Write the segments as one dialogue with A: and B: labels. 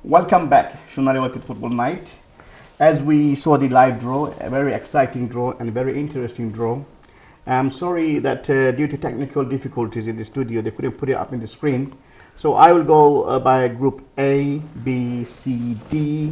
A: Welcome back, Sonali Othit Football Night. As we saw the live draw, a very exciting draw and a very interesting draw. I'm sorry that due to technical difficulties in the studio, they couldn't put it up in the screen. So I will go by Group A, B, C, D.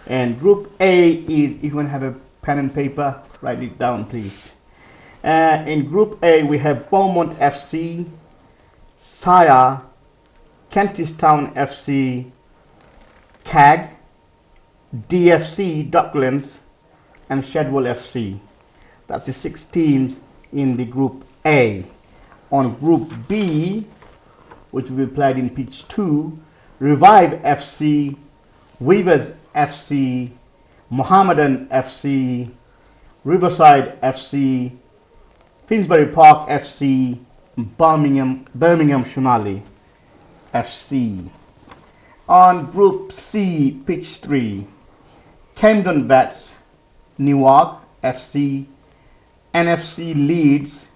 A: And Group A is, if you want to have a pen and paper, write it down, please. In Group A, we have Beaumont FC, Sire, Kentish Town FC, CAG, DFC, Docklands, and Shadwell FC. That's the 6 teams in the Group A. On Group B, which will be played in Pitch 2, Revive FC, Weavers FC, Mohammedan FC, Riverside FC, Finsbury Park FC, Birmingham Sonali FC. On Group C, Pitch 3, Camden Vets, Newark FC, NFC Leeds,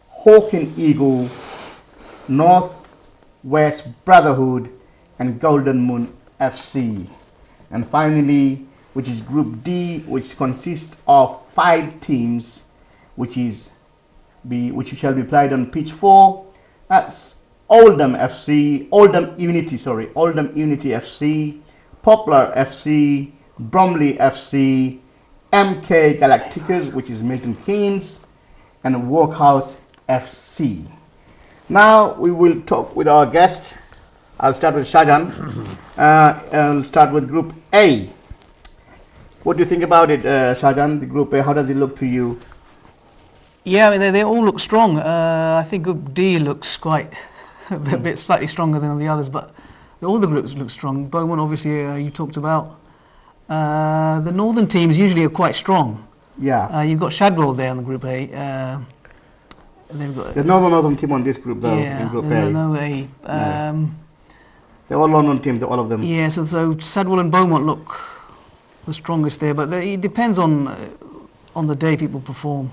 A: Hawking Eagle, North West Brotherhood, and Golden Moon FC. And finally, which is Group D, which consists of 5 teams, which shall be played on Pitch 4. That's Oldham Unity FC, Poplar FC, Bromley FC, MK Galacticos, which is Milton Keynes, and Workhouse FC. Now we will talk with our guest. I'll start with Shahjan. I'll start with Group A. What do you think about it, Shahjan, the Group A? How does it look to you?
B: Yeah, I mean, they all look strong. I think Group D looks quite a bit slightly stronger than the others, but all the groups look strong. Beaumont, obviously, you talked about. The northern teams usually are quite strong.
A: Yeah.
B: You've got Shadwell there in the Group A. They've got
A: there's no northern team on this group, though,
B: yeah,
A: in Group A.
B: No A.
A: They're all London teams, all of them.
B: Yeah, so Shadwell and Beaumont look the strongest there, but it depends on the day people perform.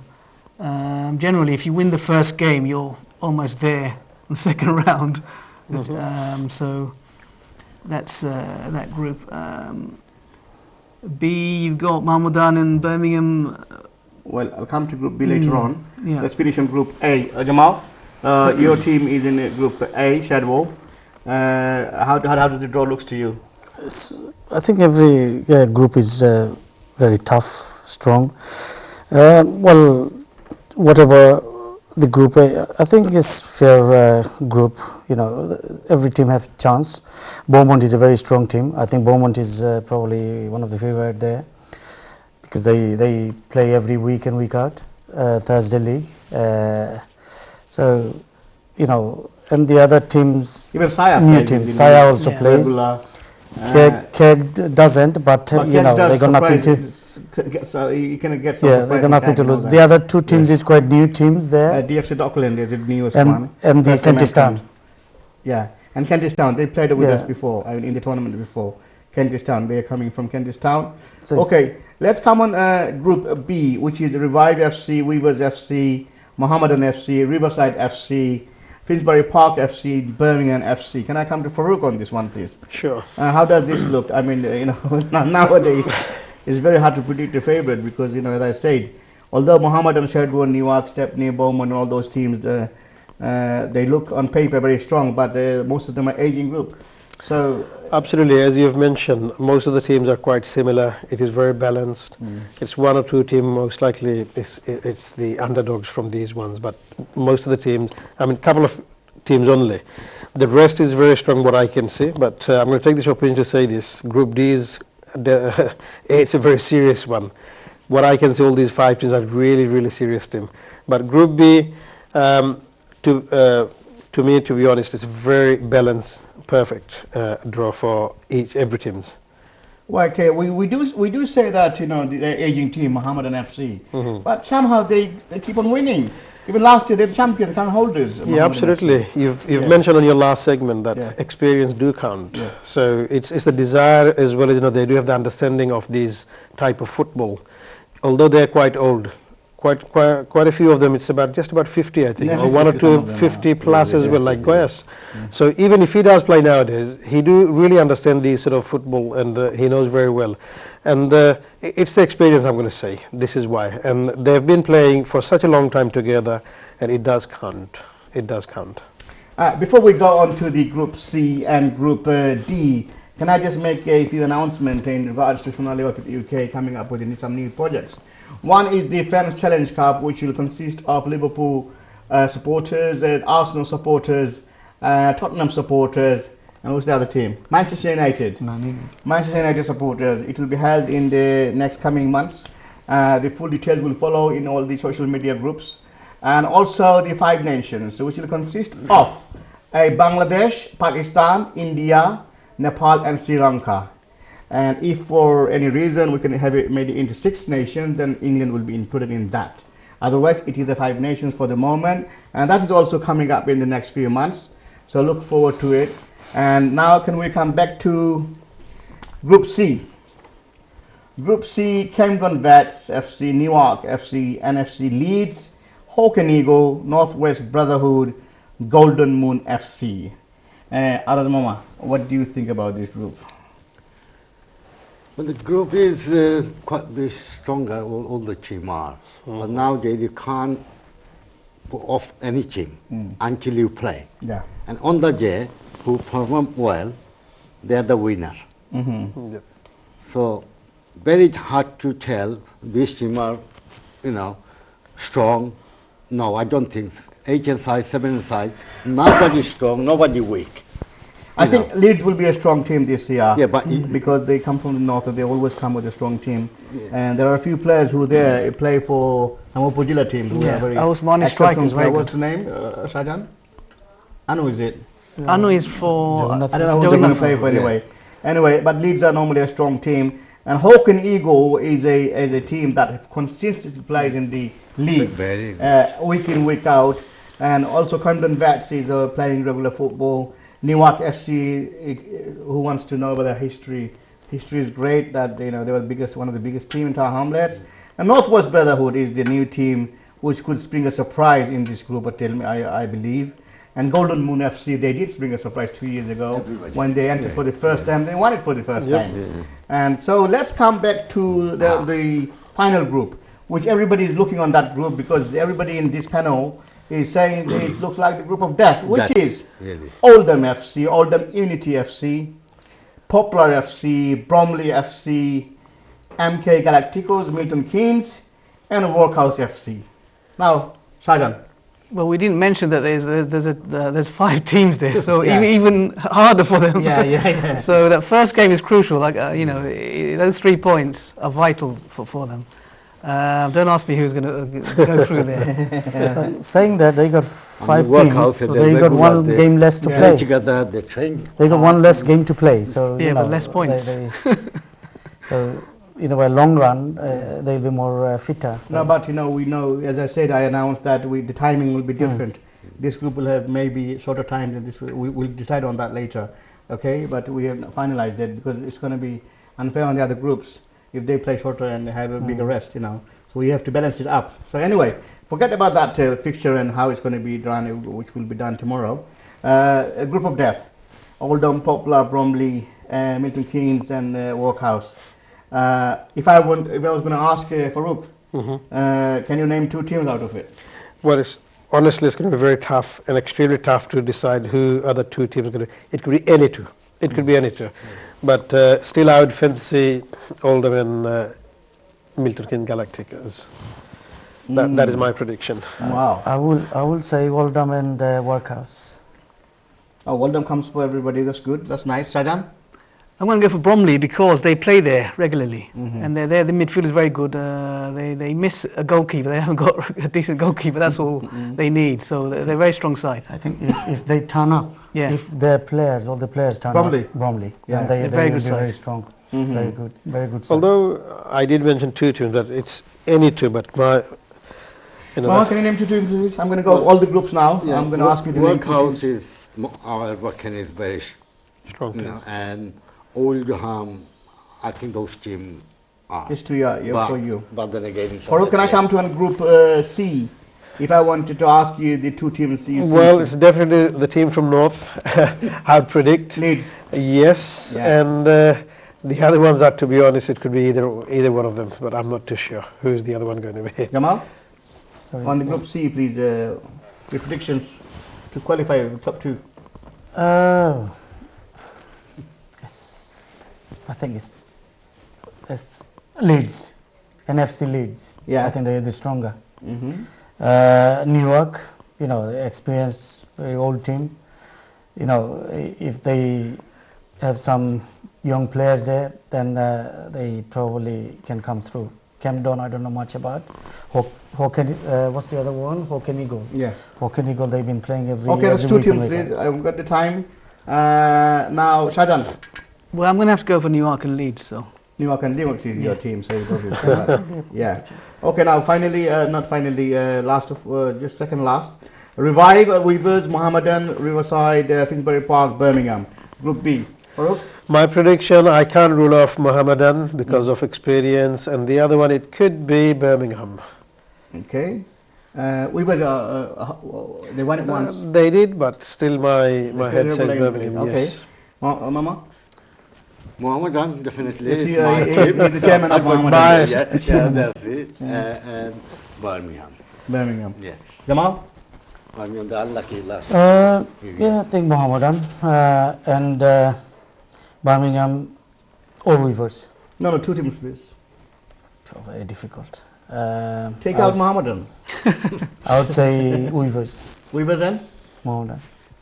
B: Generally, if you win the first game, you're almost there in the second round. So that's that group. B, you've got Mahmudan and Birmingham.
A: Well, I'll come to Group B later on.
B: Yeah.
A: Let's finish on Group A. Jamal, your team is in Group A, Shadwell. How does the draw looks to you?
C: I think every group is very tough, strong. Well, whatever the Group A, I think it's fair group. You know, every team have chance. Beaumont is a very strong team. I think Beaumont is probably one of the favorite there because they play every week in, week out, Thursday league. So, you know, and the other teams,
A: even Sire
C: new teams, Sire also plays. Keg doesn't, but you know, they got nothing to.
A: So you can get some.
C: Yeah, they got nothing to lose. The other 2 teams is quite new teams there.
A: DFC Dockland is the newest
C: one, and the Kentish Town.
A: Yeah, and Kentish Town, they played with us before, in the tournament before. Kentish Town, they are coming from Kentish Town. So okay, let's come on Group B, which is Revive FC, Weavers FC, Mohammedan FC, Riverside FC, Finsbury Park FC, Birmingham FC. Can I come to Farouk on this one, please?
D: Sure.
A: How does this look? I mean, you know, nowadays it's very hard to predict the favorite because, you know, as I said, although Mohammedan, Shadwell, Newark, Stepney, Beaumont, and all those teams, they look on paper very strong, but most of them are aging group. So
D: absolutely, as you've mentioned, most of the teams are quite similar. It is very balanced. It's 1 or 2 teams, most likely it's the underdogs from these ones, but most of the teams, I mean, a couple of teams only. The rest is very strong, what I can see, but I'm going to take this opportunity to say this. Group D is, it's a very serious one. What I can see, all these 5 teams are really, really serious team. But Group B, to me, to be honest, it's a very balanced, perfect draw for every teams.
A: Well, okay, we do say that, you know, the aging team, Mohammedan FC, but somehow they keep on winning. Even last year, they're champion account holders.
D: Yeah, absolutely. You've mentioned on your last segment that experience do count. Yeah. So it's the desire as well as, you know, they do have the understanding of these type of football. Although they're quite quite a few of them. It's just about 50, I think,
A: Yeah,
D: or one or
A: 50
D: two
A: some of them
D: 50
A: are.
D: plus as well, like
A: Yeah.
D: Goyas. So even if he does play nowadays, he do really understand the sort of football, and he knows very well. And it's the experience, I'm going to say. This is why. And they've been playing for such a long time together, and it does count. It does count.
A: Before we go on to the Group C and Group D, can I just make a few announcements in regards to Sonali Othit UK coming up with some new projects? One is the Fans Challenge Cup, which will consist of Liverpool supporters, Arsenal supporters, Tottenham supporters, and who's the other team? Manchester United. Manchester United supporters. It will be held in the next coming months. The full details will follow in all the social media groups. And also the 5 nations, which will consist of Bangladesh, Pakistan, India, Nepal, and Sri Lanka. And if for any reason we can have it made it into 6 nations, then England will be included in that. Otherwise, it is the 5 nations for the moment, and that is also coming up in the next few months. So look forward to it. And now can we come back to Group C? Group C, Camden Vets FC, Newark FC, NFC Leeds, Hawk and Eagle, Northwest Brotherhood, Golden Moon FC. Arad Mama, what do you think about this group?
E: Well, the group is quite bit stronger, all the team are. But nowadays you can't put off any team until you play.
A: Yeah.
E: And on the day, who perform well, they are the winner.
D: Yep.
E: So very hard to tell this team are, strong. No, I don't think so. 8 side, 7 side, nobody strong, nobody weak.
A: I think Leeds will be a strong team this year.
E: Yeah, but
A: because they come from the north, and they always come with a strong team. And there are a few players who there play for some Opujila teams. Who are very
B: Osmani strike is very
A: What's
B: good.
A: the name? Shajan? Anu, is it?
B: Anu is for
A: I don't know who they're going to play for anyway. Anyway, but Leeds are normally a strong team. And Hawk and Eagle is a team that consistently plays in the league,
E: Very
A: week in, week out. And also Camden Vets is playing regular football. Newark FC, who wants to know about their history? History is great. That they were one of the biggest team in Tower Hamlets. And Northwest Brotherhood is the new team which could spring a surprise in this group. I believe. And Golden Moon FC, they did spring a surprise 2 years ago when they entered for the first time. They won it for the first time. Yeah. And so let's come back to the final group, which everybody is looking on that group because everybody in this panel is saying it looks like the group of death, which is
E: really.
A: Oldham FC, Oldham Unity FC, Poplar FC, Bromley FC, MK Galacticos, Milton Keynes, and Workhouse FC. Now, Shajan.
B: Well, we didn't mention that there's 5 teams there, so
A: Yeah.
B: even harder for them.
A: Yeah.
B: So that first game is crucial. Like those 3 points are vital for them. Don't ask me who's going to go through there.
C: Saying that they got 5
E: work
C: teams,
E: out
C: so
E: that
C: they
E: they
C: got
E: go
C: 1
E: out there.
C: game less to
A: Yeah.
C: play.
E: together, they train.
C: They got 1 less game to play. So
B: Yeah, but less points.
C: So a long run, they'll be more fitter. So.
A: No, but we know, as I said, I announced that the timing will be different. This group will have maybe shorter time, and we'll decide on that later. Okay, but we have finalized it because it's going to be unfair on the other groups if they play shorter and have a bigger rest. So we have to balance it up. So anyway, forget about that fixture and how it's going to be done, which will be done tomorrow. A group of death: Oldham, Poplar, Bromley, Milton Keynes, and Workhouse. If I was going to ask Farouk, can you name 2 teams out of it?
D: Well, honestly, it's going to be very tough and extremely tough to decide who other 2 teams are going to. It could be any 2. It could be any 2. But still, I would fancy Oldham and Milton Keynes Galacticos. That is my prediction.
A: Wow.
C: I will say Oldham and Workhouse.
A: Oh, Oldham comes for everybody. That's good. That's nice. Shajan?
B: I'm going to go for Bromley because they play there regularly, and the midfield is very good. They miss a goalkeeper. They haven't got a decent goalkeeper. That's all they need. So they're a very strong side.
C: I think if they turn up, if all the players turn up, Bromley,
A: Yeah.
C: then they
B: Very
C: will
B: good
C: be very
B: side.
C: strong. Very good side.
D: Although I did mention 2 teams, that it's any 2, but my.
A: Mama, can you name 2 teams, please? I'm going to go all the groups now.
E: Yeah,
A: I'm going to ask you to name 2
E: Workhouse
A: teams.
E: is our working is very
D: strong team.
E: and Oldham, I think those teams
A: It's too young
E: but,
A: for you.
E: But then again, it's
A: Farouk, can I
E: yeah.
A: come to Group C? If I wanted to ask you the two teams,
D: Well, it's definitely the team from North, I'd predict.
A: Leeds.
D: Yes,
A: Yeah.
D: and the other ones are, to be honest, it could be either one of them, but I'm not too sure who's the other one going to be.
A: Jamal,
C: Sorry.
A: on the Group C, please, your predictions to qualify the top two.
C: Yes, I think it's Leeds, NFC Leeds.
A: Yeah.
C: I think they're the stronger.
A: Mm-hmm.
C: Newark, the experienced, very old team. If they have some young players there, then they probably can come through. Camden, I don't know much about. What's the other one? Hocken Eagle.
A: Yes.
C: Hocken Eagle, they've been playing every
A: Okay, that's two
C: week in
A: teams,
C: week.
A: please. I've got the time. Now, Shahjan,
B: Well, I'm going to have to go for Newark and Leeds. So
A: Newark and Newark is your team, so you go with that. Yeah. Okay, now finally, not finally, last of just second last. Revive, Weavers, Mohammedan, Riverside, Finsbury Park, Birmingham. Group B. Farouk?
D: My prediction, I can't rule off Mohammedan because of experience, and the other one, it could be Birmingham.
A: Okay. Weavers, they won it once.
D: They did, but still my head says
A: Birmingham.
D: Birmingham,
A: Okay.
D: yes.
A: Mama?
E: Mohammedan definitely
A: Yes,
E: is
A: he-
E: my
A: he-
E: team.
A: he's the chairman of
E: But
A: Mohammedan.
E: yeah, that's it. And Birmingham.
A: Birmingham.
E: Yes.
A: Jamal?
E: Birmingham, the unlucky last.
C: Yeah, I think Mohammedan and Birmingham or Weavers.
A: No, two teams, please.
C: So very difficult.
A: Take
C: I
A: out
C: would-
A: Mohammedan.
C: I would say Weavers.
A: Weavers then?
C: Mohammedan.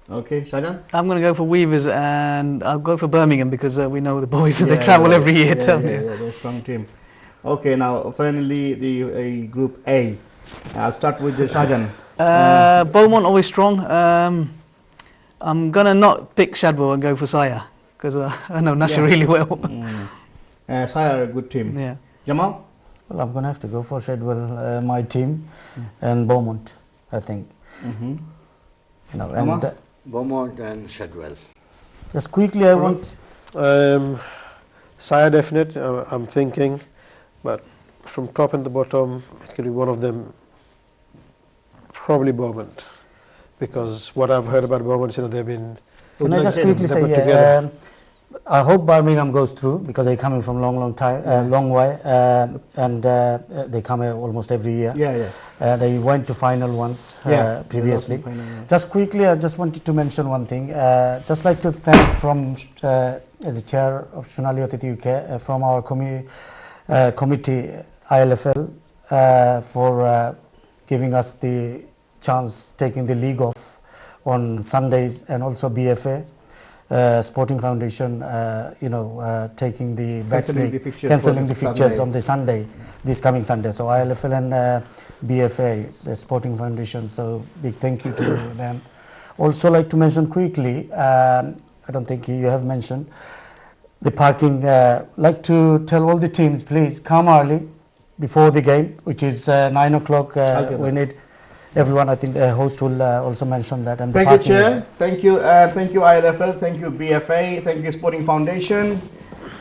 A: Okay, Shahjan?
B: I'm going to go for Weavers, and I'll go for Birmingham because we know the boys.
A: Yeah,
B: They travel
A: yeah,
B: every year.
A: Yeah,
B: so
A: yeah, they're a strong team. Okay, now finally the Group A. I'll start with the Shahjan.
B: Beaumont always strong. I'm going to not pick Shadwell and go for Saya because I know Nasha
A: Yeah.
B: really well.
A: Sire, a good team.
B: Yeah.
A: Jamal?
C: Well, I'm going to have to go for Shadwell, my team, and Beaumont, I think.
A: Mm-hmm.
C: And
E: Beaumont and Shadwell.
C: just quickly, I want.
D: Saya definite, I'm thinking, but from top and the bottom, it could be one of them, probably Beaumont, because what I've heard about Beaumont, they've been.
C: Can I just
A: They're
C: quickly
D: put
C: say,
D: together.
C: I hope Birmingham goes through because they're coming from long way, and they come here almost every year.
A: Yeah.
C: They went to final once previously.
A: They lost the final, yeah.
C: Just quickly, I just wanted to mention one thing. Just like to thank from as the chair of Sonali Othit UK from our committee ILFL for giving us the chance taking the league off on Sundays, and also BFA. Sporting Foundation, taking the cancelling the fixtures on the Sunday, this coming Sunday. So ILFL and BFA, the Sporting Foundation. So big thank you to them. Also, like to mention quickly, I don't think you have mentioned the parking. Like to tell all the teams, please come early before the game, which is 9 o'clock. We need. Everyone, I think the host will also mention that. And
A: Thank you, Chair. Thank you ILFL. Thank you BFA. Thank you Sporting Foundation.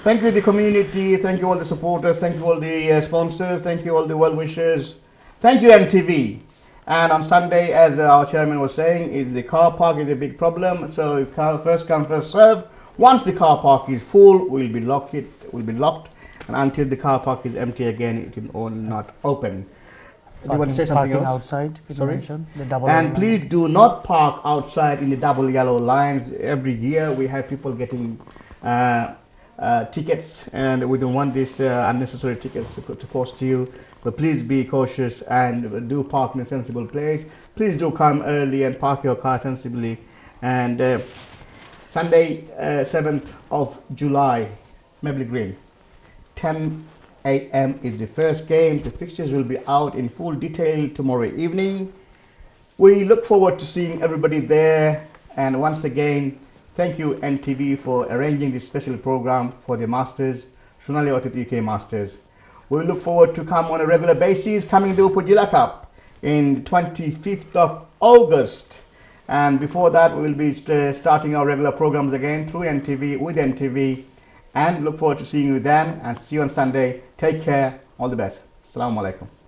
A: Thank you the community. Thank you all the supporters. Thank you all the sponsors. Thank you all the well-wishers. Thank you MTV. And on Sunday, as our chairman was saying, is the car park is a big problem. So first come, first serve. Once the car park is full, we'll be locked. And until the car park is empty again, it will not open. Do you want to say something
C: parking
A: else?
C: outside,
A: Sorry?
C: the double
A: And
C: yellow
A: please
C: lines.
A: do not park outside in the double yellow lines. Every year we have people getting tickets, and we don't want this unnecessary tickets to cost you. But please be cautious and do park in a sensible place. Please do come early and park your car sensibly. And Sunday, 7th of July, Mabley Green, 10 a.m. is the first game. The fixtures will be out in full detail tomorrow evening. We look forward to seeing everybody there. And once again, thank you NTV for arranging this special program for the Masters, Sonali Othit UK Masters. We look forward to come on a regular basis, coming to Upajila Cup in 25th of August. And before that, we will be starting our regular programs again through NTV, with NTV. and look forward to seeing you then, and see you on Sunday. Take care. All the best. Assalamu alaikum.